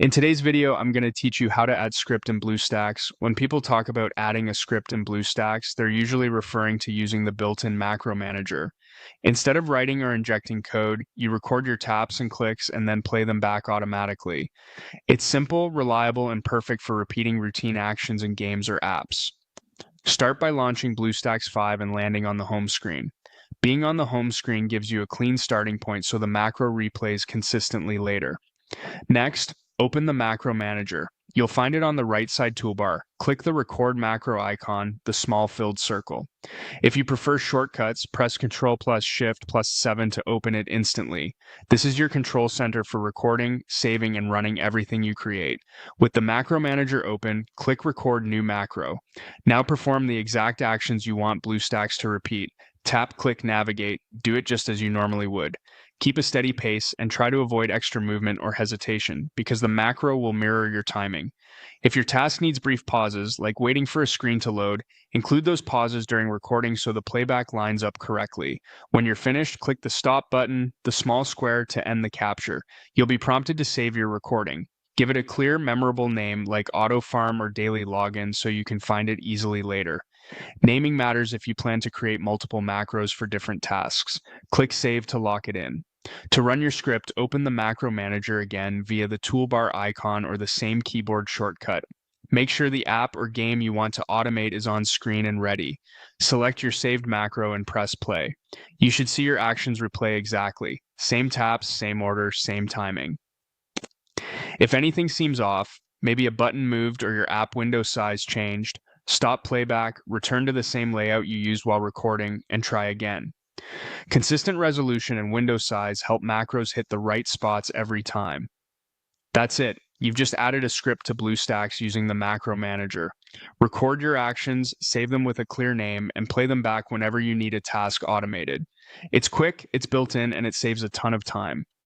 In today's video, I'm going to teach you how to add script in Bluestacks. When people talk about adding a script in Bluestacks, they're usually referring to using the built-in macro manager. Instead of writing or injecting code, you record your taps and clicks and then play them back automatically. It's simple, reliable, and perfect for repeating routine actions in games or apps. Start by launching BlueStacks 5 and landing on the home screen. Being on the home screen gives you a clean starting point so the macro replays consistently later. Next, open the macro manager. You'll find it on the right side toolbar. Click the record macro icon, the small filled circle. If you prefer shortcuts, press Ctrl plus Shift plus 7 to open it instantly. This is your control center for recording, saving, and running everything you create. With the macro manager open, click Record New Macro. Now perform the exact actions you want BlueStacks to repeat. Tap, click, navigate. Do it just as you normally would. Keep a steady pace and try to avoid extra movement or hesitation because the macro will mirror your timing. If your task needs brief pauses, like waiting for a screen to load, include those pauses during recording so the playback lines up correctly. When you're finished, click the stop button, the small square to end the capture. You'll be prompted to save your recording. Give it a clear, memorable name like Auto Farm or Daily Login so you can find it easily later. Naming matters if you plan to create multiple macros for different tasks. Click Save to lock it in. To run your script, open the macro manager again via the toolbar icon or the same keyboard shortcut. Make sure the app or game you want to automate is on screen and ready. Select your saved macro and press play. You should see your actions replay exactly. Same taps, same order, same timing. If anything seems off, maybe a button moved or your app window size changed, stop playback, return to the same layout you used while recording, and try again. Consistent resolution and window size help macros hit the right spots every time. That's it. You've just added a script to BlueStacks using the macro manager. Record your actions, save them with a clear name, and play them back whenever you need a task automated. It's quick, it's built in, and it saves a ton of time.